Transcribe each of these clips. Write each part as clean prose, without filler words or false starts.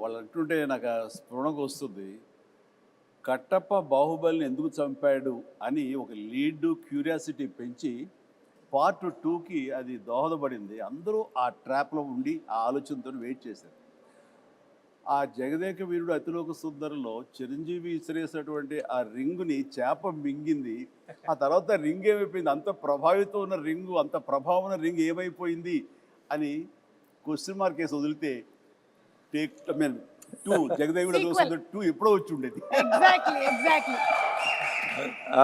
వాళ్ళు అంటుంటే నాకు ఆ స్ఫురణకు వస్తుంది. కట్టప్ప బాహుబలిని ఎందుకు చంపాడు అని ఒక లీడ్ క్యూరియాసిటీ పెంచి పార్ట్ 2కి అది దోహదపడింది. అందరూ ఆ ట్రాప్‌లో ఉండి ఆ ఆలోచనతోని వెయిట్ చేశారు. ఆ 'జగదేక వీరుడు అతిలోక సుందరి'లో చిరంజీవి విసిరేసినటువంటి ఆ రింగుని చేప మింగింది. ఆ తర్వాత రింగ్ ఏమైపోయింది? అంత ప్రభావితం ఉన్న రింగు, అంత ప్రభావం ఉన్న రింగ్ ఏమైపోయింది అని క్వెషన్ మార్క్ ఏసి వదిలితే I mean 2 Jagadeka Veerudu Athiloka sequel. Sundari 2 ఎప్పుడో వచ్చి ఉండేది. ఎగ్జాక్ట్లీ. ఆ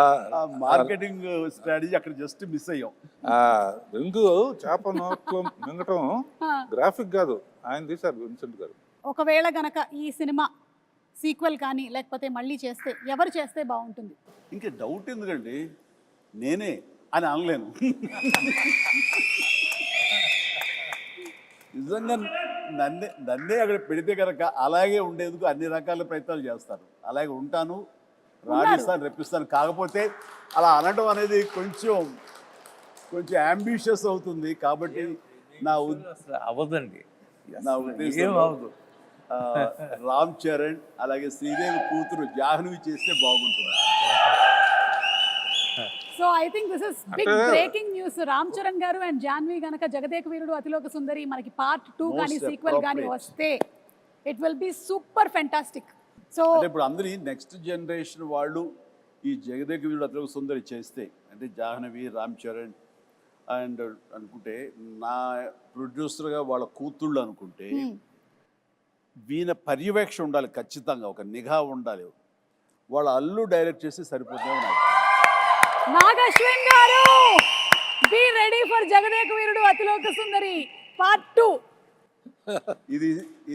మార్కెటింగ్ స్ట్రాటజీ అక్కడ జస్ట్ మిస్ అయ్యాం. ఆ రింగు చేప నోట్లో మింగటం గ్రాఫిక్ కాదు, ఆయన తీశారు విన్సెంట్ గారు. ఒకవేళ గనక ఈ సినిమా సీక్వెల్ కానీ లేకపోతే మళ్ళీ చేస్తే ఎవరు చేస్తే బాగుంటుంది? ఇంకా డౌట్ ఎందుకండి, నేనే అని అనలేను. నిజంగా నన్నే అక్కడ పెడితే కనుక అలాగే ఉండేందుకు అన్ని రకాల ప్రయత్నాలు చేస్తాను. అలాగే ఉంటాను, రాణిస్తాను, రెప్పిస్తాను. కాకపోతే అలా అనడం అనేది కొంచెం అంబిషియస్ అవుతుంది. కాబట్టి నా అవ్వదండి, నా ఏం ఉద్దేశం అవ్వదు. రామ్ చరణ్ అలాగే శ్రీదేవి కూతురు జాహ్నవి చేస్తే బాగుంటుంది. So I think this is big breaking news. Ram Charan గారు అండ్ జాన్వి గనక జగదేక వీరుడు అతిలోక సుందరి మనకి పార్ట్ 2 కానీ Most సీక్వెల్ కానీ appropriate. వస్తే it will be super fantastic. So అంటే ఇప్పుడు అందరి నెక్స్ట్ జనరేషన్ వాళ్ళు ఈ జగదేక వీరుడు అతిలోక సుందరి చేస్తే, అంటే జాహ్నవి, రామ్ చరణ్ అండ్ అనుకుంటే నా ప్రొడ్యూసర్గా వాళ్ళ కూతుళ్ళు అనుకుంటే వీణ పర్యవేక్షణ ఉండాలి, ఖచ్చితంగా ఒక నిఘా ఉండాలి. వాళ్ళ అల్లు డైరెక్ట్ చేసి సరిపోతుందేమో నాకు. నాగశ్విన్ గారు, be ready for Jagadeka Veerudu Athiloka Sundari part 2.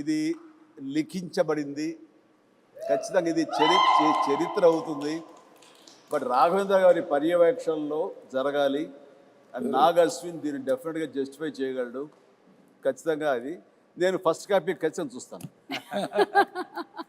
ఇది లిఖించబడింది, ఖచ్చితంగా ఇది చరిత్ర అవుతుంది. బట్ రాఘవేంద్ర గారి పర్యవేక్షణలో జరగాలి. అండ్ నాగ్ అశ్విన్ దీన్ని డెఫినెట్గా జస్టిఫై చేయగలడు. ఖచ్చితంగా అది నేను ఫస్ట్ కాపీ ఖచ్చితంగా చూస్తాను.